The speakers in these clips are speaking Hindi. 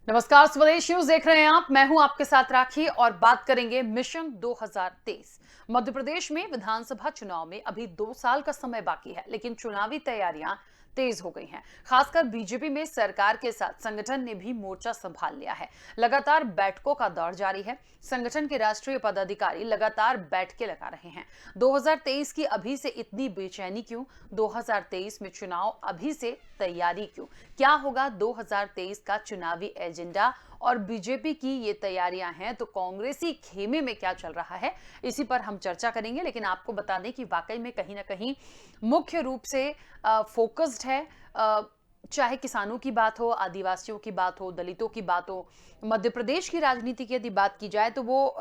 नमस्कार, स्वदेश न्यूज देख रहे हैं आप। मैं हूं आपके साथ राखी और बात करेंगे मिशन 2023। मध्य प्रदेश में विधानसभा चुनाव में अभी 2 साल का समय बाकी है, लेकिन चुनावी तैयारियां तेज हो गई हैं। खासकर बीजेपी में सरकार के साथ संगठन ने भी मोर्चा संभाल लिया है। लगातार बैठकों का दौर जारी है। संगठन के राष्ट्रीय पदाधिकारी लगातार बैठकें लगा रहे हैं। 2023 की अभी से इतनी बेचैनी क्यों? 2023 में चुनाव अभी से तैयारी क्यों? क्या होगा 2023 का चुनावी एजेंडा और बीजेपी की ये तैयारियां हैं तो कांग्रेसी खेमे में क्या चल रहा है, इसी पर हम चर्चा करेंगे। लेकिन आपको बता दें कि वाकई में कहीं ना कहीं मुख्य रूप से फोकस्ड है। चाहे किसानों की बात हो, आदिवासियों की बात हो, दलितों की बात हो, मध्य प्रदेश की राजनीति की यदि बात की जाए तो वो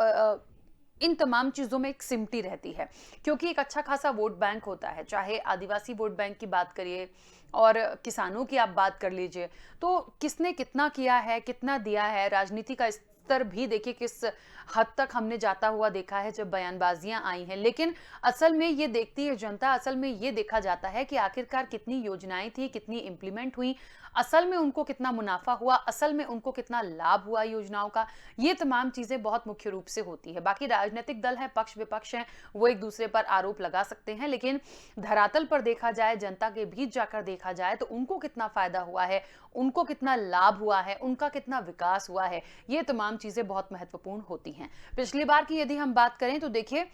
इन तमाम चीजों में एक सिमटी रहती है, क्योंकि एक अच्छा खासा वोट बैंक होता है। चाहे आदिवासी वोट बैंक की बात करिए और किसानों की आप बात कर लीजिए, तो किसने कितना किया है, कितना दिया है, राजनीति का स्तर भी देखिए किस हद तक हमने जाता हुआ देखा है जब बयानबाजियां आई हैं। लेकिन असल में ये देखती है जनता, असल में ये देखा जाता है कि आखिरकार कितनी योजनाएं थी, कितनी इंप्लीमेंट हुई, असल में उनको कितना मुनाफा हुआ, असल में उनको कितना लाभ हुआ योजनाओं का। ये तमाम चीजें बहुत मुख्य रूप से होती है। बाकी राजनीतिक दल हैं, पक्ष विपक्ष हैं, वो एक दूसरे पर आरोप लगा सकते हैं, लेकिन धरातल पर देखा जाए, जनता के बीच जाकर देखा जाए तो उनको कितना फायदा हुआ है, उनको कितना लाभ हुआ है, उनका कितना विकास हुआ है, ये तमाम चीजें बहुत महत्वपूर्ण होती हैं। पिछली बार की यदि हम बात करें तो देखिए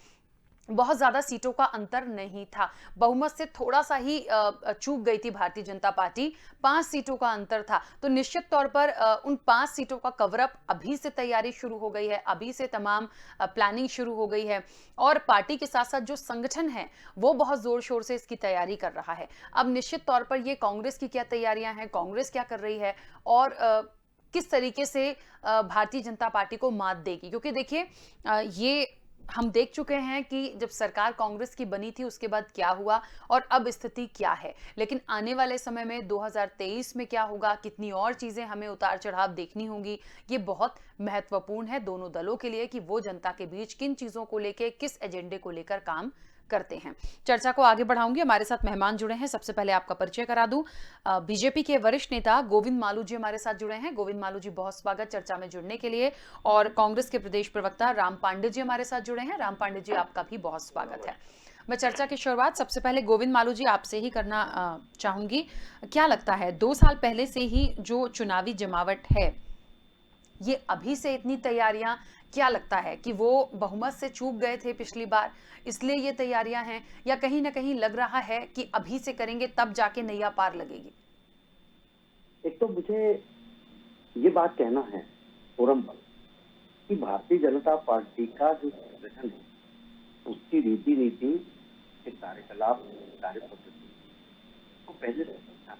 बहुत ज्यादा सीटों का अंतर नहीं था। बहुमत से थोड़ा सा ही चूक गई थी भारतीय जनता पार्टी। 5 सीटों का अंतर था। तो निश्चित तौर पर उन 5 सीटों का कवरअप अभी से तैयारी शुरू हो गई है, अभी से तमाम प्लानिंग शुरू हो गई है। और पार्टी के साथ साथ जो संगठन है वो बहुत जोर शोर से इसकी तैयारी कर रहा है। अब निश्चित तौर पर ये कांग्रेस की क्या तैयारियां हैं, कांग्रेस क्या कर रही है और किस तरीके से भारतीय जनता पार्टी को मात देगी, क्योंकि देखिए ये हम देख चुके हैं कि जब सरकार कांग्रेस की बनी थी उसके बाद क्या हुआ और अब स्थिति क्या है। लेकिन आने वाले समय में 2023 में क्या होगा, कितनी और चीजें हमें उतार चढ़ाव देखनी होंगी, ये बहुत महत्वपूर्ण है दोनों दलों के लिए कि वो जनता के बीच किन चीजों को लेकर, किस एजेंडे को लेकर काम करते हैं। चर्चा को आगे बढ़ाऊंगी। हमारे साथ मेहमान जुड़े हैं। सबसे पहले आपका परिचय करा दूं। बीजेपी के वरिष्ठ नेता गोविंद मालू जी हमारे साथ जुड़े हैं। गोविंद मालू जी, बहुत स्वागत चर्चा में जुड़ने के लिए। और कांग्रेस के प्रदेश प्रवक्ता राम पांडे जी हमारे साथ जुड़े हैं। राम पांडे जी, आपका भी बहुत स्वागत है। मैं चर्चा की शुरुआत सबसे पहले गोविंद मालू जी आपसे ही करना चाहूंगी। क्या लगता है 2 साल पहले से ही जो चुनावी जमावट है, ये अभी से इतनी तैयारियां, क्या लगता है कि वो बहुमत से चूक गए थे पिछली बार, इसलिए ये तैयारियां हैं, या कहीं ना कहीं लग रहा है कि अभी से करेंगे तब जाके नैया पार लगेगी? एक तो मुझे ये बात कहना है फोरम पर कि भारतीय जनता पार्टी का जो संगठन है, उसकी रीति नीति के कार्यकलाप, कार्य पद्धति को पहले से समझा।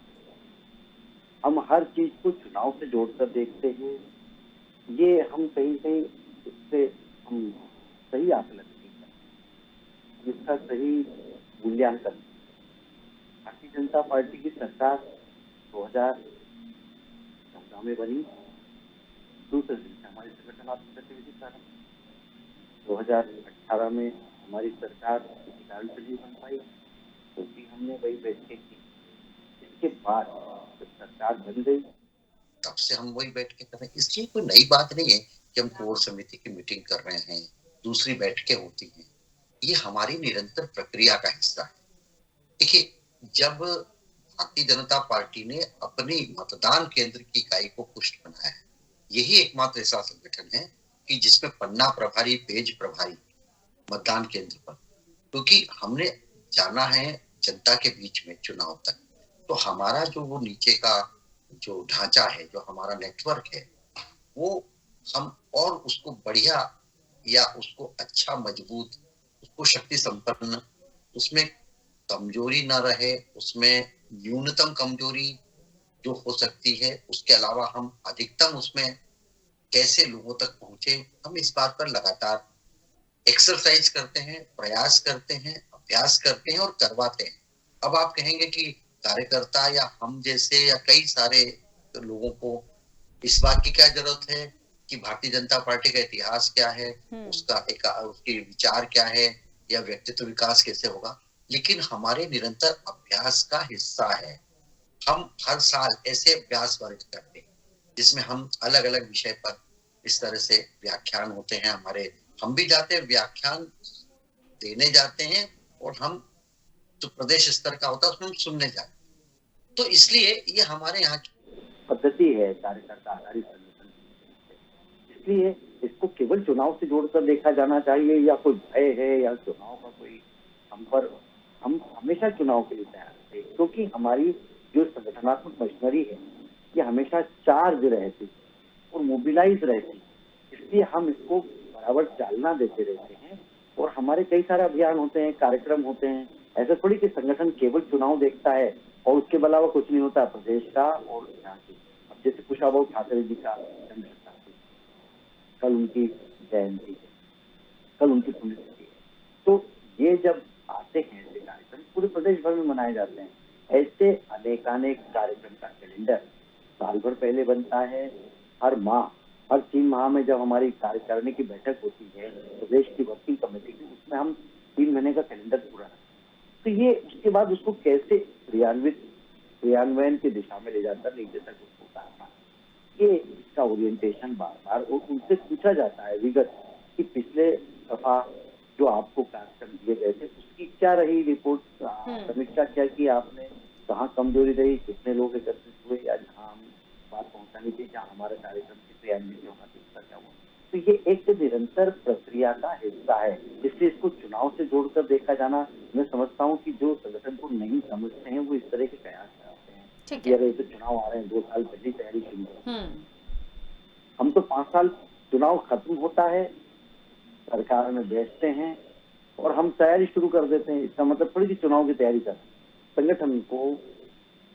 हम हर चीज को चुनाव से जोड़कर देखते हैं। ये हम कहीं कहीं इससे हम सही आकलन नहीं करते, इसका सही मूल्यांकन नहीं। भारतीय जनता पार्टी की सरकार 2014 में बनी। दूसरे दिन से हमारी संगठनात्मक गतिविधि प्रारंभ। 2018 में हमारी सरकार किसी कारण से नहीं बन पाई, क्योंकि हमने वही बैठकें की। इसके बाद जब सरकार बन गई, तब से हम वही बैठकें कर रहे हैं। इसलिए कोई नई बात नहीं है कि हम कोर समिति की मीटिंग कर रहे हैं, दूसरी बैठकें होती हैं। ये हमारी निरंतर प्रक्रिया का हिस्सा है। देखिए, जब भारतीय जनता पार्टी ने अपनी मतदान केंद्र की इकाई को पुष्ट बनाया है, यही एकमात्र ऐसा संगठन है कि जिसमें पन्ना प्रभारी, पेज प्रभारी मतदान केंद्र पर, क्योंकि हमने जाना है जनता के बीच में चुनाव तक। तो हमारा जो वो नीचे का जो ढांचा है, जो हमारा नेटवर्क है, वो हम और उसको बढ़िया या उसको अच्छा, मजबूत, उसको शक्ति संपन्न, उसमें कमजोरी ना रहे, उसमें न्यूनतम कमजोरी जो हो सकती है, उसके अलावा हम अधिकतम उसमें कैसे लोगों तक पहुंचे, हम इस बात पर लगातार एक्सरसाइज करते हैं, प्रयास करते हैं, अभ्यास करते हैं और करवाते हैं। अब आप कहेंगे कि कार्यकर्ता या हम जैसे या कई सारे लोगों को इस बात की क्या जरूरत है कि भारतीय जनता पार्टी का इतिहास क्या है, उसके विचार क्या है, या व्यक्तित्व विकास कैसे होगा। लेकिन हमारे निरंतर अभ्यास का हिस्सा है। हम हर साल ऐसे अभ्यास वर्ग करते हैं। जिसमें हम अलग अलग विषय पर इस तरह से व्याख्यान होते हैं हमारे, हम भी जाते हैं व्याख्यान देने जाते हैं, और हम जो प्रदेश स्तर का होता है उसमें हम सुनने जाते हैं। तो इसलिए ये हमारे यहाँ की पद्धति है कार्यकर्ता आधारित संगठन की। इसलिए इसको केवल चुनाव से जोड़कर देखा जाना चाहिए, या कोई भय है या चुनाव का कोई हम हमेशा चुनाव के लिए तैयार थे, क्योंकि हमारी जो संगठनात्मक मशीनरी है ये हमेशा चार्ज रहती और मोबिलाइज रहती, इसलिए हम इसको बराबर चालना देते रहते हैं। और हमारे कई सारे अभियान होते हैं, कार्यक्रम होते हैं। ऐसा थोड़ी कि संगठन केवल चुनाव देखता है और उसके अलावा कुछ नहीं होता प्रदेश का और यहाँ की। अब जैसे कुशाभाऊ ठाकरे जी का जन्म शताब्दी, कल उनकी जयंती है, कल उनकी पुण्यतिथि है, तो ये जब आते हैं ऐसे कार्यक्रम पूरे प्रदेश भर में मनाए जाते हैं। ऐसे अनेकानेक कार्यक्रम का कैलेंडर साल भर पहले बनता है। हर माह, हर 3 माह में जब हमारी कार्यकारिणी की बैठक होती है प्रदेश की वर्किंग कमेटी की, उसमें हम 3 महीने का कैलेंडर पूरा रखते हैं। तो ये उसके बाद उसको कैसे क्रियान्वयन की दिशा में ले जाता है, नीचे तक उसको उतारना, ये इसका ओरिएंटेशन बार बार और उनसे पूछा जाता है विगत कि पिछले दफा जो आपको कार्यक्रम दिए गए थे उसकी क्या रही रिपोर्ट, समीक्षा क्या की आपने, कहाँ कमजोरी रही, कितने लोग एकत्रित हुए, या जहाँ हम बात पहुंचानी थी, जहाँ हमारे कार्यक्रम की क्रियान्वित होना थी उसका क्या हुआ। तो ये एक निरंतर प्रक्रिया का हिस्सा है, इसलिए इसको चुनाव से जोड़कर देखा जाना, मैं समझता हूँ कि जो संगठन को नहीं समझते हैं वो इस तरह के प्रयास करते हैं कि अगर तो चुनाव आ रहे हैं 2 साल पहले तैयारी शुरू करें। हम तो 5 साल चुनाव खत्म होता है, सरकार में बैठते हैं और हम तैयारी शुरू कर देते हैं। इसका मतलब थोड़ी सी चुनाव की तैयारी कर, संगठन को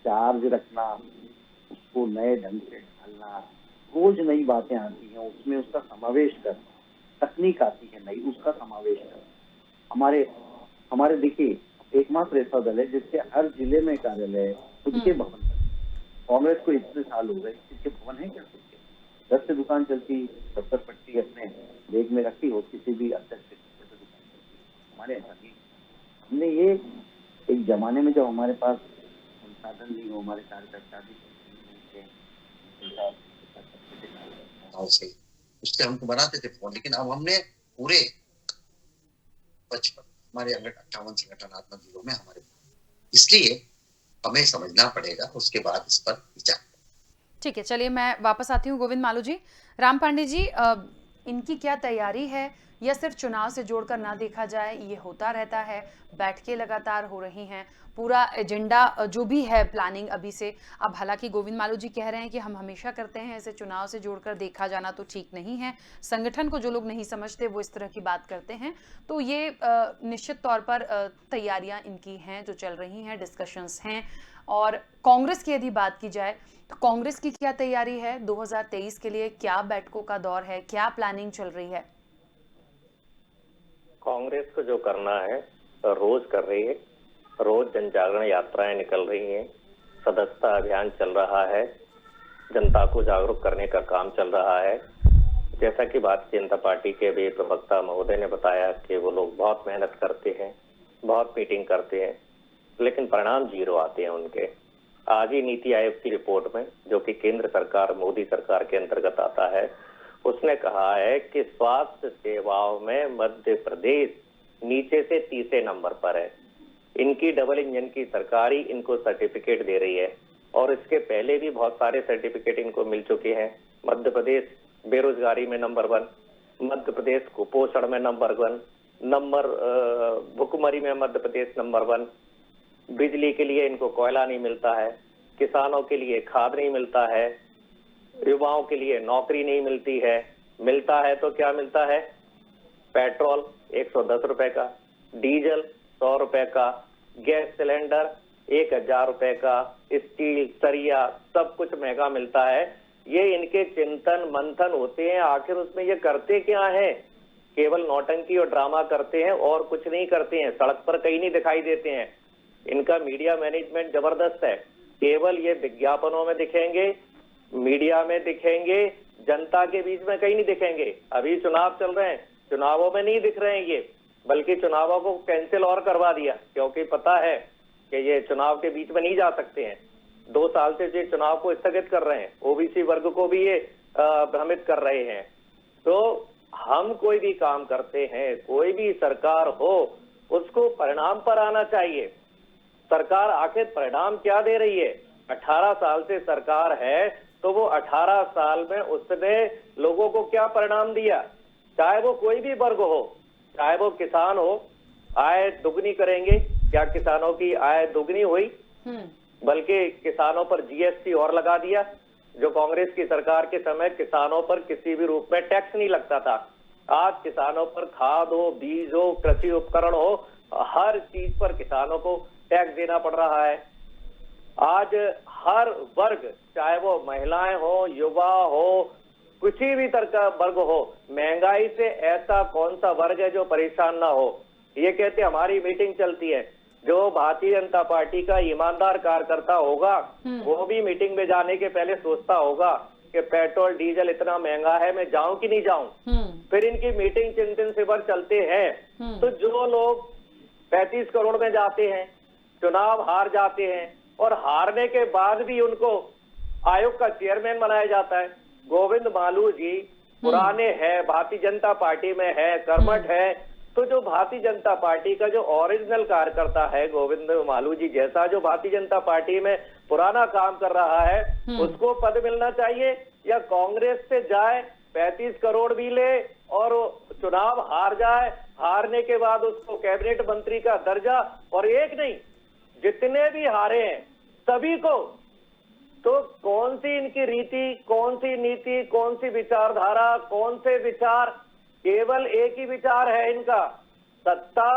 चार्ज रखना, उसको नए ढंग से ढालना, रोज नई बातें आती हैं उसमें उसका समावेश करना, तकनीक आती है नई उसका समावेश करना। हमारे देखिए एकमात्र ऐसा दल है जिसके हर जिले में कार्यालय है, खुद के भवन। कांग्रेस को इतने साल हो गए, इसके भवन है क्या खुद के? 10 से दुकान चलती, 70 पट्टी अपने बैग में रखी हो, किसी भी अध्यक्ष से दुकान चलती। हमारे ऐसा नहीं, हमने ये एक जमाने में जब हमारे पास संसाधन नहीं हो, हमारे कार्यकर्ता भी से उससे हमको बनाते थे फोन, लेकिन अब हमने पूरे 55 हमारे 58 संगठनात्मक जिलों में हमारे, इसलिए हमें समझना पड़ेगा, उसके बाद इस पर विचार। ठीक है, चलिए मैं वापस आती हूँ गोविंद मालू जी। राम पांडे जी, इनकी क्या तैयारी है, या सिर्फ चुनाव से जोड़कर ना देखा जाए, ये होता रहता है, बैठकें लगातार हो रही हैं, पूरा एजेंडा जो भी है प्लानिंग अभी से। अब हालांकि गोविंद मालू जी कह रहे हैं कि हम हमेशा करते हैं, ऐसे चुनाव से जोड़कर देखा जाना तो ठीक नहीं है, संगठन को जो लोग नहीं समझते वो इस तरह की बात करते हैं। तो ये निश्चित तौर पर तैयारियां इनकी हैं जो चल रही हैं, डिस्कशंस हैं। और कांग्रेस की यदि बात की जाए तो कांग्रेस की क्या तैयारी है 2023 के लिए, क्या बैठकों का दौर है, क्या प्लानिंग चल रही है? कांग्रेस को जो करना है रोज कर रही है, रोज जन जागरण यात्राएं निकल रही हैं, सदस्यता अभियान चल रहा है, जनता को जागरूक करने का काम चल रहा है। जैसा कि भारतीय जनता पार्टी के भी प्रवक्ता महोदय ने बताया कि वो लोग बहुत मेहनत करते हैं, बहुत मीटिंग करते हैं, लेकिन परिणाम 0 आते हैं उनके। आज ही नीति आयोग की रिपोर्ट में, जो कि केंद्र सरकार मोदी सरकार के अंतर्गत आता है, उसने कहा है कि स्वास्थ्य सेवाओं में मध्य प्रदेश नीचे से 30 नंबर पर है। इनकी डबल इंजन की सरकार ही इनको सर्टिफिकेट दे रही है, और इसके पहले भी बहुत सारे सर्टिफिकेट इनको मिल चुके हैं। मध्य प्रदेश बेरोजगारी में नंबर 1, मध्य प्रदेश कुपोषण में नंबर 1, भुखमरी में मध्य प्रदेश नंबर 1। बिजली के लिए इनको कोयला नहीं मिलता है, किसानों के लिए खाद नहीं मिलता है, युवाओं के लिए नौकरी नहीं मिलती है। मिलता है तो क्या मिलता है? पेट्रोल 110 रुपए का, डीजल 100 रुपए का, गैस सिलेंडर 1000 रुपए का, स्टील, सरिया सब कुछ महंगा मिलता है। ये इनके चिंतन मंथन होते हैं, आखिर उसमें ये करते क्या है? केवल नौटंकी और ड्रामा करते हैं और कुछ नहीं करते हैं, सड़क पर कहीं नहीं दिखाई देते हैं। इनका मीडिया मैनेजमेंट जबरदस्त है, केवल ये विज्ञापनों में दिखेंगे, मीडिया में दिखेंगे, जनता के बीच में कहीं नहीं दिखेंगे। अभी चुनाव चल रहे हैं, चुनावों में नहीं दिख रहे हैं ये, बल्कि चुनावों को कैंसिल और करवा दिया, क्योंकि पता है कि ये चुनाव के बीच में नहीं जा सकते हैं। 2 साल से ये चुनाव को स्थगित कर रहे हैं, ओबीसी वर्ग को भी ये भ्रमित कर रहे हैं। तो हम कोई भी काम करते हैं, कोई भी सरकार हो, उसको परिणाम पर आना चाहिए। सरकार आखिर परिणाम क्या दे रही है? 18 साल से सरकार है, तो वो 18 साल में उसने लोगों को क्या परिणाम दिया? चाहे वो कोई भी वर्ग हो, चाहे वो किसान हो, आय दुगनी करेंगे, क्या किसानों की आय दुगनी हुई? बल्कि किसानों पर जीएसटी और लगा दिया। जो कांग्रेस की सरकार के समय किसानों पर किसी भी रूप में टैक्स नहीं लगता था, आज किसानों पर खाद हो, बीज हो, कृषि उपकरण हो, हर चीज पर किसानों को टैक्स देना पड़ रहा है। आज हर वर्ग, चाहे वो महिलाएं हो, युवा हो, किसी भी तरह का वर्ग हो, महंगाई से ऐसा कौन सा वर्ग है जो परेशान ना हो। ये कहते हमारी मीटिंग चलती है, जो भारतीय जनता पार्टी का ईमानदार कार्यकर्ता होगा वो भी मीटिंग में जाने के पहले सोचता होगा कि पेट्रोल डीजल इतना महंगा है, मैं जाऊं कि नहीं जाऊं। फिर इनकी मीटिंग 3 से भर चलते हैं। तो जो लोग 35 करोड़ में जाते हैं, चुनाव हार जाते हैं, और हारने के बाद भी उनको आयोग का चेयरमैन बनाया जाता है। गोविंद मालू जी पुराने हैं, भारतीय जनता पार्टी में है, कर्मठ है। तो जो भारतीय जनता पार्टी का जो ओरिजिनल कार्यकर्ता है, गोविंद मालू जी जैसा, जो भारतीय जनता पार्टी में पुराना काम कर रहा है, उसको पद मिलना चाहिए, या कांग्रेस से जाए, 35 करोड़ भी ले और चुनाव हार जाए, हारने के बाद उसको कैबिनेट मंत्री का दर्जा, और एक नहीं जितने भी हारे हैं सभी को। तो कौन सी इनकी रीति, कौन सी नीति, कौन सी विचारधारा, कौन से विचार? केवल एक ही विचार है इनका, सत्ता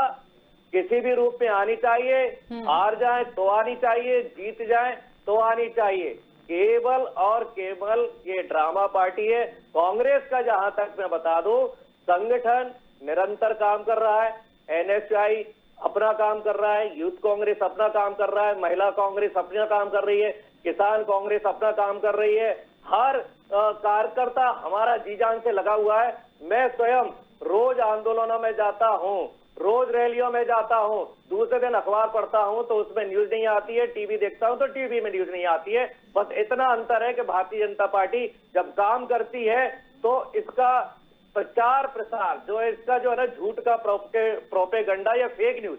किसी भी रूप में आनी चाहिए, हार जाए तो आनी चाहिए, जीत जाए तो आनी चाहिए। केवल और केवल ये ड्रामा पार्टी है। कांग्रेस का जहां तक मैं बता दूं, संगठन निरंतर काम कर रहा है, एनएसआई अपना काम कर रहा है, यूथ कांग्रेस अपना काम कर रहा है, महिला कांग्रेस अपना काम कर रही है, किसान कांग्रेस अपना काम कर रही है। हर कार्यकर्ता हमारा जी जान से लगा हुआ है। मैं स्वयं रोज आंदोलनों में जाता हूं, रोज रैलियों में जाता हूं, दूसरे दिन अखबार पढ़ता हूं तो उसमें न्यूज नहीं आती है, टीवी देखता हूं तो टीवी में न्यूज नहीं आती है। बस इतना अंतर है कि भारतीय जनता पार्टी जब काम करती है तो इसका प्रचार प्रसार जो है, इसका जो है ना, झूठ का प्रोपेगंडा या फेक न्यूज,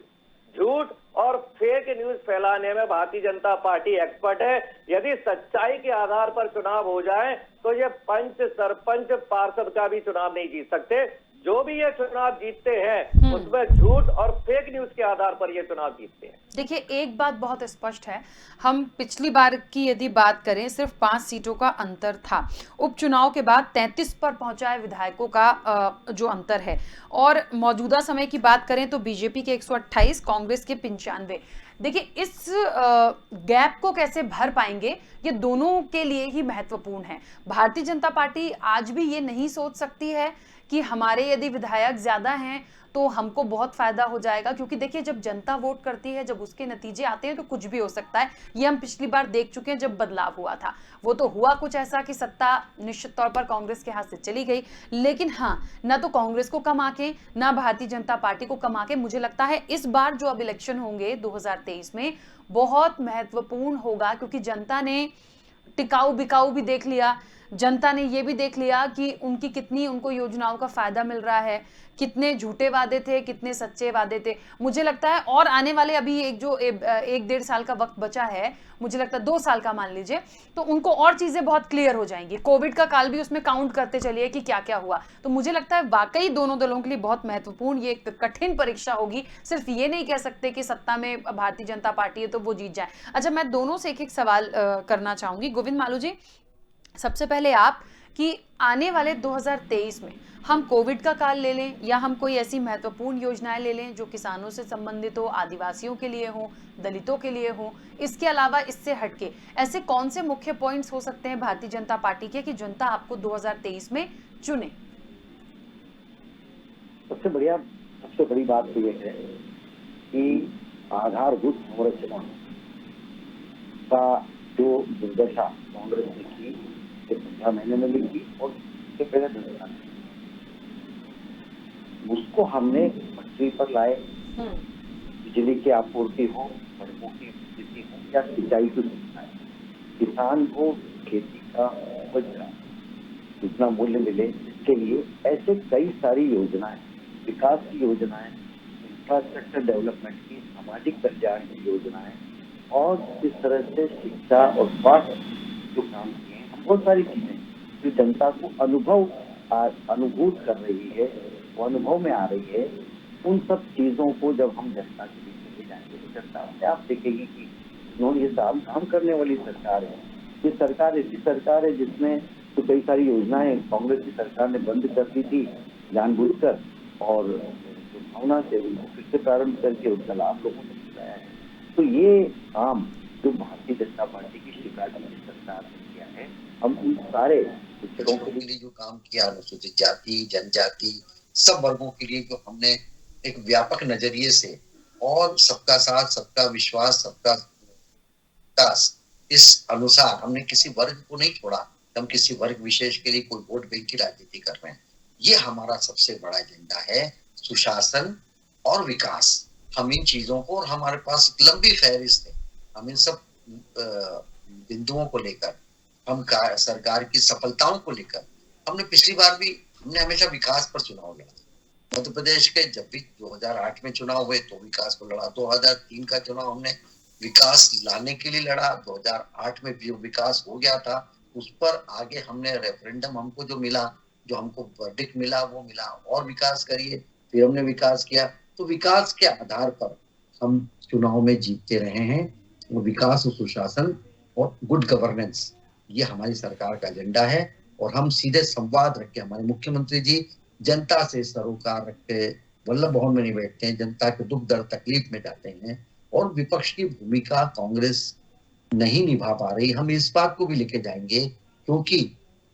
झूठ और फेक न्यूज फैलाने में भारतीय जनता पार्टी एक्सपर्ट है। यदि सच्चाई के आधार पर चुनाव हो जाए तो ये पंच, सरपंच, पार्षद का भी चुनाव नहीं जीत सकते। जो भी ये चुनाव जीतते हैं उसमें झूठ और फेक न्यूज के आधार पर ये चुनाव जीतते हैं। देखिए, एक बात बहुत स्पष्ट है, हम पिछली बार की यदि बात करें सिर्फ 5 सीटों का अंतर था, उपचुनाव के बाद 33 पर पहुंचाए विधायकों का जो अंतर है, और मौजूदा समय की बात करें तो बीजेपी के 128, कांग्रेस के 95। देखिए, इस गैप को कैसे भर पाएंगे, ये दोनों के लिए ही महत्वपूर्ण है। भारतीय जनता पार्टी आज भी ये नहीं सोच सकती है कि हमारे यदि विधायक ज्यादा हैं तो हमको बहुत फायदा हो जाएगा, क्योंकि देखिए, जब जनता वोट करती है, जब उसके नतीजे आते हैं तो कुछ भी हो सकता है। ये हम पिछली बार देख चुके हैं जब बदलाव हुआ था। वो तो हुआ कुछ ऐसा कि सत्ता निश्चित तौर पर कांग्रेस के हाथ से चली गई, लेकिन हाँ, ना तो कांग्रेस को कमा के ना भारतीय जनता पार्टी को कमा के, मुझे लगता है इस बार जो अब इलेक्शन होंगे 2023 में बहुत महत्वपूर्ण होगा, क्योंकि जनता ने टिकाऊ बिकाऊ भी देख लिया, जनता ने ये भी देख लिया कि उनकी कितनी उनको योजनाओं का फायदा मिल रहा है, कितने झूठे वादे थे, कितने सच्चे वादे थे। मुझे लगता है और आने वाले अभी एक 1.5 साल का वक्त बचा है, मुझे लगता है 2 साल का मान लीजिए, तो उनको और चीजें बहुत क्लियर हो जाएंगी। कोविड का काल भी उसमें काउंट करते चलिए कि क्या क्या हुआ। तो मुझे लगता है वाकई दोनों दलों के लिए बहुत महत्वपूर्ण ये एक कठिन परीक्षा होगी। सिर्फ ये नहीं कह सकते कि सत्ता में भारतीय जनता पार्टी है तो वो जीत जाए। अच्छा, मैं दोनों से एक सवाल करना चाहूंगी। गोविंद मालू जी, सबसे पहले आप कि आने वाले 2023 में हम कोविड का काल ले लें या हम कोई ऐसी महत्वपूर्ण योजनाएं ले लें जो किसानों से संबंधित हो, आदिवासियों के लिए हो, दलितों के लिए हो, इसके अलावा इससे हटके ऐसे कौन से मुख्य पॉइंट्स हो सकते हैं भारतीय जनता पार्टी के कि जनता आपको 2023 में चुने? सबसे बड़ी बात तो यह है कि आधारभूत संरचना का जो दुर्दशा कांग्रेस ने की 15 महीने में लिखी और उससे पहले 10 साल, उसको हमने पटरी पर लाए। बिजली की आपूर्ति हो, सड़कों की स्थिति हो या सिंचाई की सुविधाएं, किसान को खेती का उपज का जितना मूल्य मिले, इसके लिए ऐसे कई सारी योजनाएं, विकास की योजनाएं, इंफ्रास्ट्रक्चर डेवलपमेंट की, सामाजिक कल्याण की योजनाएं और इस तरह से शिक्षा और स्वास्थ्य जो काम किए हैं, हम बहुत सारी चीजें जो जनता को अनुभूत कर रही है, वो अनुभव में आ रही है, उन सब चीजों को जब हम जनता के बीच लेके जाएंगे तो जनता अपने आप देखेगी कि उन्होंने ये काम करने वाली सरकार है। ये सरकार ऐसी सरकार है जिसने तो कई सारी योजनाएं कांग्रेस की सरकार ने बंद कर दी थी जानबूझकर, और दुर्भावना से उनको फिर से प्रारंभ करके उसका लाभ लोगों तक पहुंचाया है। तो ये काम जो भारतीय जनता पार्टी की शिकायत सरकार ने किया है, हम उन सारे पिछड़ों के लिए जो काम किया, अनुसूचित जाति, जनजाति, सब वर्गों के लिए जो हमने एक व्यापक नजरिए से और सबका साथ, सबका विश्वास, सबका विकास, इस अनुसार हमने किसी वर्ग को नहीं छोड़ा, हम किसी वर्ग विशेष के लिए कोई वोट बैंक की राजनीति कर रहे हैं। ये हमारा सबसे बड़ा एजेंडा है, सुशासन और विकास। हम इन चीजों को, और हमारे पास एक लंबी फहरिस्त है, हम इन सब बिंदुओं को लेकर, हम सरकार की सफलताओं को लेकर, हमने पिछली बार भी हमने हमेशा विकास पर चुनाव लड़ा। मध्य प्रदेश के जब भी 2008 में चुनाव हुए तो विकास को लड़ा, 2003 का चुनाव हमने विकास लाने के लिए लड़ा, 2008 में जो विकास हो गया था उस पर आगे हमने रेफरेंडम, हमको जो मिला, जो हमको वर्डिक्ट मिला वो मिला, और विकास करिए, फिर हमने विकास किया। तो विकास के आधार पर हम चुनाव में जीतते रहे हैं। वो विकास और सुशासन और गुड गवर्नेंस, ये हमारी सरकार का एजेंडा है, और हम सीधे संवाद रख के, हमारे मुख्यमंत्री जी जनता से सरोकार रख के वल्लभ भवन में नहीं बैठते हैं, जनता के दुख दर्द तकलीफ में जाते हैं, और विपक्ष की भूमिका कांग्रेस नहीं निभा पा रही, हम इस बात को भी लेके जाएंगे, क्योंकि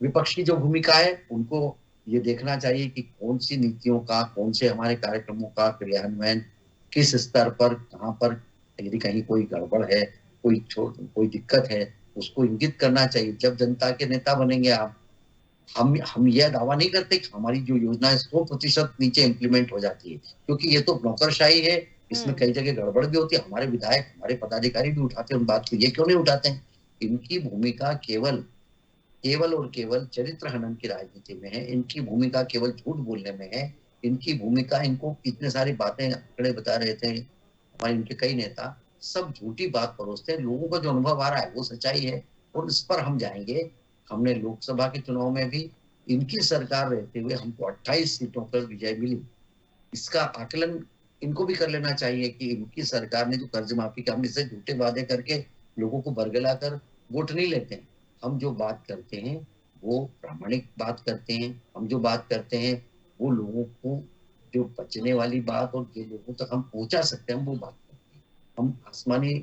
विपक्ष की जो भूमिका है उनको ये देखना चाहिए कि कौन सी नीतियों का, कौन से हमारे कार्यक्रमों का क्रियान्वयन किस स्तर पर, कहां पर यदि कहीं कोई गड़बड़ है, कोई दिक्कत है, उसको इंगित करना चाहिए। जब जनता के नेता बनेंगे आप, हम यह दावा नहीं करते कि हमारी जो योजना है 100% नीचे इम्प्लीमेंट हो जाती है, क्योंकि ये तो नौकरशाही है, इसमें कई जगह गड़बड़ भी होती है। हमारे विधायक, हमारे पदाधिकारी भी उठाते हैं उन बात को, ये क्यों नहीं उठाते हैं? इनकी भूमिका केवल और केवल चरित्र हनन की राजनीति में है, इनकी भूमिका केवल झूठ बोलने में है, इनकी भूमिका, इनको इतने सारी बातें आंकड़े बता रहे थे हमारे इनके कई नेता, सब झूठी बात परोसते हैं। लोगों का जो अनुभव आ रहा है वो सच्चाई है, और इस पर हम जाएंगे। हमने लोकसभा के चुनाव में भी इनकी सरकार रहते हुए हमको 28 सीटों पर विजय मिली। इसका आकलन इनको भी कर लेना चाहिए कि इनकी सरकार ने जो कर्ज माफी का, हम इससे झूठे वादे करके लोगों को बरगला कर वोट नहीं लेते हैं। हम जो बात करते हैं वो प्रामाणिक बात करते हैं, हम जो बात करते हैं वो लोगों को जो बचने वाली बात और जो लोगों तक हम पहुंचा सकते हैं वो बात करते हैं। हम आसमानी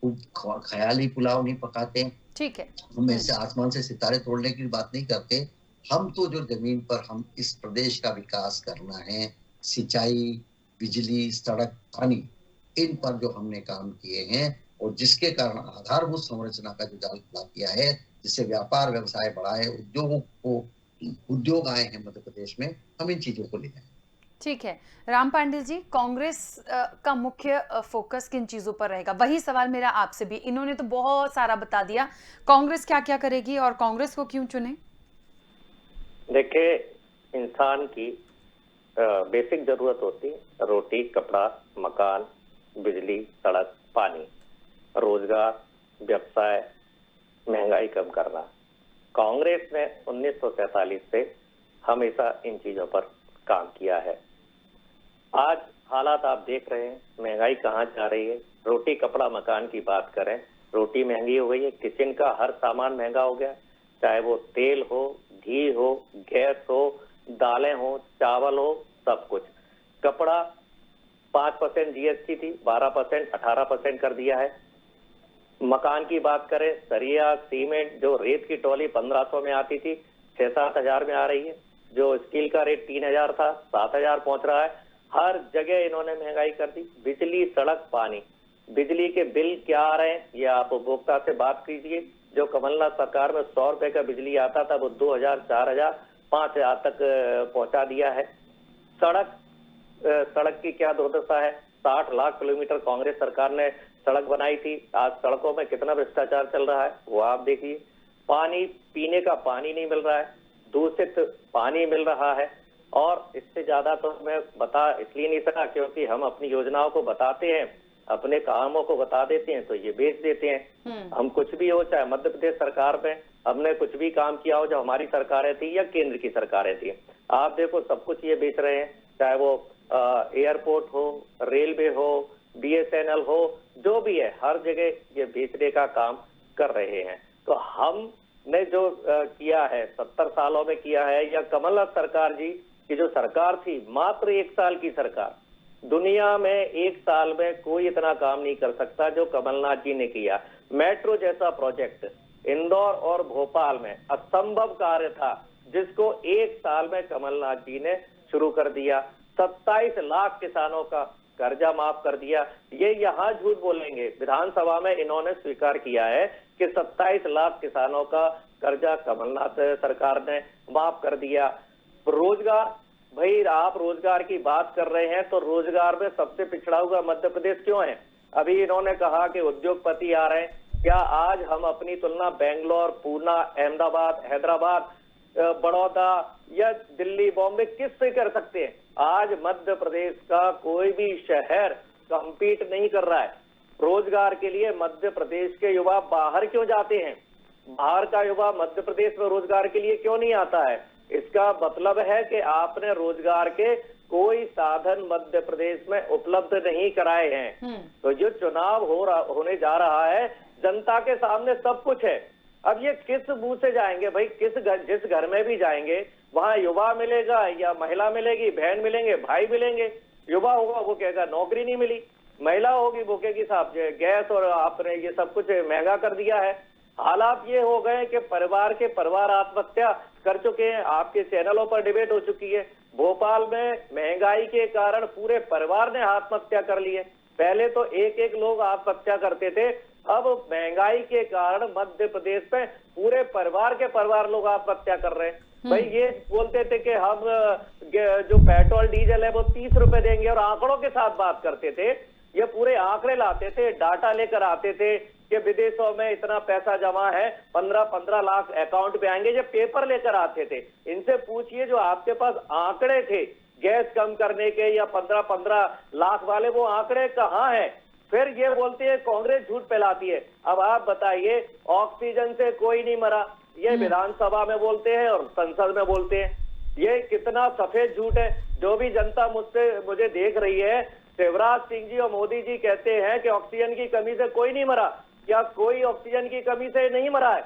ख्याली पुलाव नहीं पकाते हैं, ठीक है। हम ऐसे आसमान से सितारे तोड़ने की बात नहीं करते। हम तो जो जमीन पर हम इस प्रदेश का विकास करना है, सिंचाई, बिजली, सड़क, पानी, इन पर जो हमने काम किए हैं, और जिसके कारण आधारभूत संरचना का जो जाल खड़ा किया है, जिससे व्यापार व्यवसाय बढ़ा है, उद्योग आए हैं मध्य प्रदेश में, हम इन चीजों को ले जाएं। ठीक है राम पांडे जी, कांग्रेस का मुख्य फोकस किन चीजों पर रहेगा? वही सवाल मेरा आपसे भी। इन्होंने तो बहुत सारा बता दिया, कांग्रेस क्या क्या करेगी और कांग्रेस को क्यों चुने? देखिए, इंसान की बेसिक जरूरत होती है, रोटी, कपड़ा, मकान, बिजली, सड़क, पानी, रोजगार, व्यवसाय, महंगाई कम करना। कांग्रेस ने 1947 से हमेशा इन चीजों पर काम किया है। आज हालात आप देख रहे हैं, महंगाई कहाँ जा रही है। रोटी, कपड़ा, मकान की बात करें, रोटी महंगी हो गई है, किचन का हर सामान महंगा हो गया, चाहे वो तेल हो, घी हो, गैस हो, दालें हो, चावल हो, सब कुछ। कपड़ा 5% जीएसटी थी, 12%, 18% कर दिया है। मकान की बात करें, सरिया, सीमेंट, जो रेत की टोली 1500 में आती थी, 6-7 हजार में आ रही है। जो स्टील का रेट 3000 था, 7000 पहुंच रहा है। हर जगह इन्होंने महंगाई कर दी। बिजली, सड़क, पानी, बिजली के बिल क्या आ रहे हैं, ये आप उपभोक्ता से बात कीजिए। जो कमलनाथ सरकार में 100 रुपए का बिजली आता था, वो 2000, 4000, 5000 तक पहुंचा दिया है। सड़क की क्या दुर्दशा है। 60 लाख किलोमीटर कांग्रेस सरकार ने सड़क बनाई थी, आज सड़कों में कितना भ्रष्टाचार चल रहा है वो आप देखिए। पानी, पीने का पानी नहीं मिल रहा है, दूषित पानी मिल रहा है। और इससे ज्यादा तो मैं बता इसलिए नहीं सका क्योंकि हम अपनी योजनाओं को बताते हैं, अपने कामों को बता देते हैं तो ये बेच देते हैं। हम कुछ भी हो, चाहे मध्य प्रदेश सरकार में हमने कुछ भी काम किया हो, जो हमारी सरकारें थी या केंद्र की सरकारें थी, आप देखो सब कुछ ये बेच रहे हैं, चाहे वो एयरपोर्ट हो, रेलवे हो, BSNL हो, जो भी है हर जगह ये बेचने का काम कर रहे हैं। तो हमने जो किया है 70 सालों में किया है, या कमलनाथ सरकार जी की जो सरकार थी, मात्र 1 साल की सरकार, दुनिया में 1 साल में कोई इतना काम नहीं कर सकता जो कमलनाथ जी ने किया। मेट्रो जैसा प्रोजेक्ट इंदौर और भोपाल में असंभव कार्य था, जिसको 1 साल में कमलनाथ जी ने शुरू कर दिया। 27 लाख किसानों का कर्जा माफ कर दिया। ये यहाँ झूठ बोलेंगे, विधानसभा में इन्होंने स्वीकार किया है कि 27 लाख किसानों का कर्जा कमलनाथ सरकार ने माफ कर दिया। रोजगार, भाई आप रोजगार की बात कर रहे हैं तो रोजगार में सबसे पिछड़ा हुआ मध्य प्रदेश क्यों है? अभी इन्होंने कहा कि उद्योगपति आ रहे हैं, क्या आज हम अपनी तुलना बेंगलोर, पूना, अहमदाबाद, हैदराबाद, बड़ौदा या दिल्ली, बॉम्बे किससे कर सकते हैं? आज मध्य प्रदेश का कोई भी शहर कंपीट नहीं कर रहा है। रोजगार के लिए मध्य प्रदेश के युवा बाहर क्यों जाते हैं? बाहर का युवा मध्य प्रदेश में रोजगार के लिए क्यों नहीं आता है? इसका मतलब है कि आपने रोजगार के कोई साधन मध्य प्रदेश में उपलब्ध नहीं कराए हैं। तो जो चुनाव होने जा रहा है, जनता के सामने सब कुछ है। अब ये किस मुंह से जाएंगे भाई? जिस घर में भी जाएंगे वहां युवा मिलेगा या महिला मिलेगी, बहन मिलेंगे, भाई मिलेंगे। युवा होगा वो कहेगा नौकरी नहीं मिली, महिला होगी वो कहेगी साहब गैस और आपने ये सब कुछ महंगा कर दिया है। हालात ये हो गए कि परिवार आत्महत्या कर चुके हैं। आपके चैनलों पर डिबेट हो चुकी है। भोपाल में महंगाई के कारण पूरे परिवार ने आत्महत्या कर ली है। पहले तो एक लोग आत्महत्या करते थे, अब महंगाई के कारण मध्य प्रदेश में पूरे परिवार लोग आत्महत्या कर रहे हैं। भाई ये बोलते थे कि हम जो पेट्रोल डीजल है वो 30 रुपए देंगे और आंकड़ों के साथ बात करते थे। ये पूरे आंकड़े लाते थे, डाटा लेकर आते थे कि विदेशों में इतना पैसा जमा है, 15 लाख अकाउंट पे आएंगे। ये पेपर लेकर आते थे। इनसे पूछिए जो आपके पास आंकड़े थे गैस कम करने के या 15 लाख वाले, वो आंकड़े कहाँ हैं? फिर ये बोलते हैं कांग्रेस झूठ फैलाती है। अब आप बताइए, ऑक्सीजन से कोई नहीं मरा, ये विधानसभा में बोलते हैं और संसद में बोलते हैं। ये कितना सफेद झूठ है। जो भी जनता मुझे देख रही है, शिवराज सिंह जी और मोदी जी कहते हैं कि ऑक्सीजन की कमी से कोई नहीं मरा। क्या कोई ऑक्सीजन की कमी से नहीं मरा है?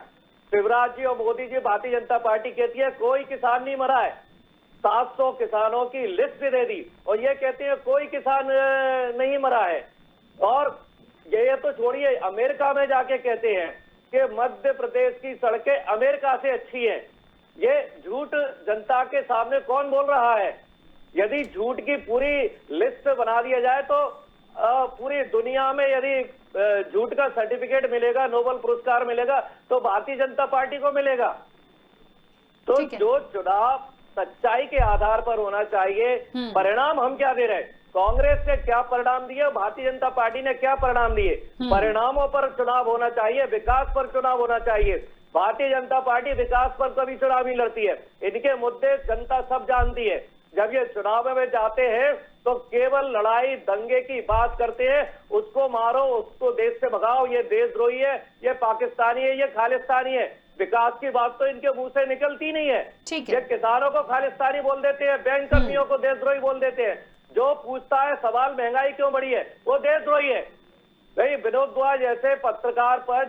शिवराज जी और मोदी जी, भारतीय जनता पार्टी कहती है कोई किसान नहीं मरा है। 700 किसानों की लिस्ट दे दी और ये कहते हैं कोई किसान नहीं मरा है। और ये तो छोड़िए, अमेरिका में जाके कहते हैं कि मध्य प्रदेश की सड़कें अमेरिका से अच्छी हैं। ये झूठ जनता के सामने कौन बोल रहा है? यदि झूठ की पूरी लिस्ट बना दिया जाए तो पूरी दुनिया में यदि झूठ का सर्टिफिकेट मिलेगा, नोबेल पुरस्कार मिलेगा, तो भारतीय जनता पार्टी को मिलेगा। तो जो चुनाव सच्चाई के आधार पर होना चाहिए। परिणाम हम क्या दे रहे हैं? कांग्रेस ने क्या परिणाम दिए, भारतीय जनता पार्टी ने क्या परिणाम दिए? परिणामों पर चुनाव होना चाहिए, विकास पर चुनाव होना चाहिए। भारतीय जनता पार्टी विकास पर कभी चुनाव नहीं लड़ती है। इनके मुद्दे जनता सब जानती है। जब ये चुनाव में जाते हैं तो केवल लड़ाई दंगे की बात करते हैं, उसको मारो, उसको देश से भगाओ, ये देशद्रोही है, ये पाकिस्तानी है, ये खालिस्तानी है। विकास की बात तो इनके मुंह से निकलती नहीं है। ये किसानों को खालिस्तानी बोल देते हैं, बैंक कर्मियों को देशद्रोही बोल देते हैं। जो पूछता है सवाल महंगाई क्यों बढ़ी है, वो देशद्रोही है। भाई विनोद दुआ जैसे पत्रकार पर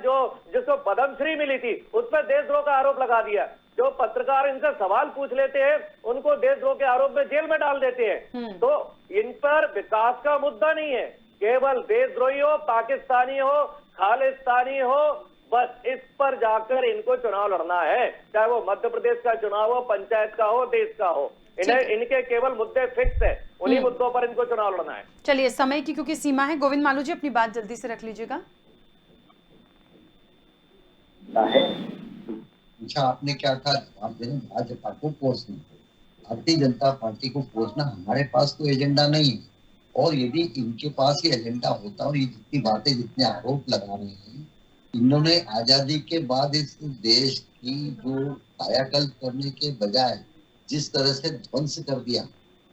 जिसको पद्मश्री मिली थी, उस पर देशद्रोह का आरोप लगा दिया। जो पत्रकार इनसे सवाल पूछ लेते हैं उनको देशद्रोह के आरोप में जेल में डाल देते हैं। तो इन पर विकास का मुद्दा नहीं है, केवल देशद्रोही हो, पाकिस्तानी हो, खालिस्तानी हो, बस इस पर जाकर इनको चुनाव लड़ना है। चाहे वो मध्य प्रदेश का चुनाव हो, पंचायत का हो, देश का हो, इनके केवल मुद्दे फिक्स है, उन्हीं मुद्दों पर इनको चुनाव लड़ना है। चलिए, समय की क्योंकि सीमा है, गोविंद मालू जी अपनी बात जल्दी से रख लीजिएगा। अच्छा, आपने क्या था जवाब देना, भाजपा को कोसना। भारतीय जनता पार्टी को कोसना हमारे पास कोई एजेंडा नहीं है। और यदि इनके पास ये एजेंडा होता और ये जितनी बातें जितने आरोप लगा रहे हैं, इन्होंने आजादी के बाद इस देश की जो कायाकल्प करने के बजाय जिस तरह से ध्वंस कर दिया,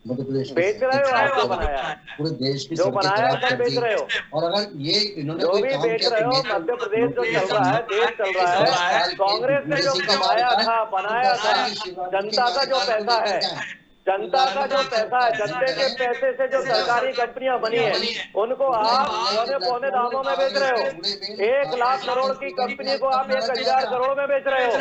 मध्य प्रदेश बेच रहे हो आप, जो बनाया है, पूरे देश की जो सड़कें बनाया खराब है, कर बेच दी। रहे हो। और अगर ये इन्होंने जो कोई भी काम बेच किया रहे तो हो, मैं मध्य प्रदेश जो चल रहा है, देश चल रहा है, कांग्रेस ने जो कमाया था, बनाया था, जनता का जो पैसा है, जनता का जो पैसा है, जनता के पैसे से जो सरकारी कंपनियां बनी है, उनको आप पौने दामों में बेच रहे हो। 1 लाख करोड़ की कंपनी को आप 1000 करोड़ में बेच रहे हो।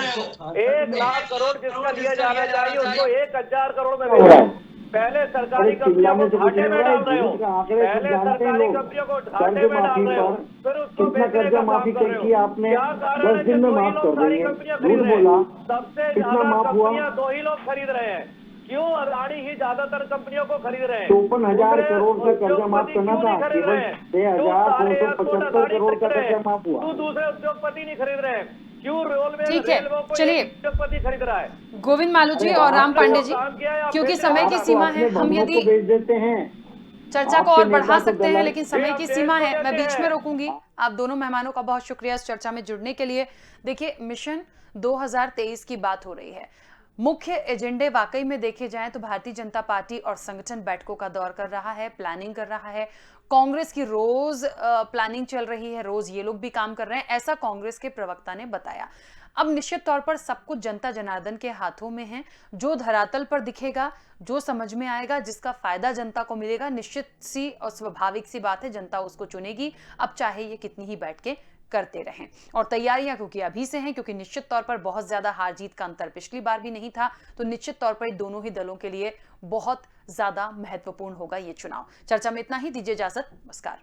1 लाख करोड़ जिसका लिया जाना चाहिए उसको 1000 करोड़ में बेच रहे हो। पहले सरकारी कंपनियों को घाटे में डाल रहे हो, पहले सरकारी कंपनियों को घाटे में डाल रहे हो, फिर उसको बेचने का काम कर रहे हो। क्या कारण है कि 2 ही लोग सारी कंपनियां खरीद रहे हैं? सबसे ज्यादा कंपनियां 2 ही लोग खरीद रहे हैं। क्यों अदानी ही ज्यादातर कंपनियों को खरीद रहे हैं? 54,000 करोड़ का कर्जा माफ करना था, केवल 6,575 करोड़ का कर्जा माफ हुआ। क्यों दूसरे उद्योगपति नहीं खरीद रहे हैं? क्यों रेलवे ठीक है, को चलिए। उद्योगपति खरीद रहा है? गोविंद मालू जी और राम पांडे जी, क्योंकि समय की सीमा है, हम अपने यदि बेच देते हैं, चर्चा को आपके और बढ़ा नेता को सकते हैं, दलाल- लेकिन समय की जी, आप सीमा देश है, को मैं देते बीच में हैं। रोकूंगी। आप दोनों मेहमानों का बहुत शुक्रिया इस चर्चा में जुड़ने के लिए। देखिए, मिशन 2023 की बात हो रही है। मुख्य एजेंडे वाकई में देखे जाएं तो भारतीय जनता पार्टी और संगठन बैठकों का दौर कर रहा है, प्लानिंग कर रहा है। कांग्रेस की रोज प्लानिंग चल रही है, रोज ये लोग भी काम कर रहे हैं, ऐसा कांग्रेस के प्रवक्ता ने बताया। अब निश्चित तौर पर सब कुछ जनता जनार्दन के हाथों में है। जो धरातल पर दिखेगा, जो समझ में आएगा, जिसका फायदा जनता को मिलेगा, निश्चित सी और स्वाभाविक सी बात है, जनता उसको चुनेगी। अब चाहे ये कितनी ही बैठ के करते रहें। और तैयारियां क्योंकि अभी से हैं, क्योंकि निश्चित तौर पर बहुत ज्यादा हार जीत का अंतर पिछली बार भी नहीं था, तो निश्चित तौर पर दोनों ही दलों के लिए बहुत ज्यादा महत्वपूर्ण होगा ये चुनाव। चर्चा में इतना ही, दीजिए इजाजत, नमस्कार।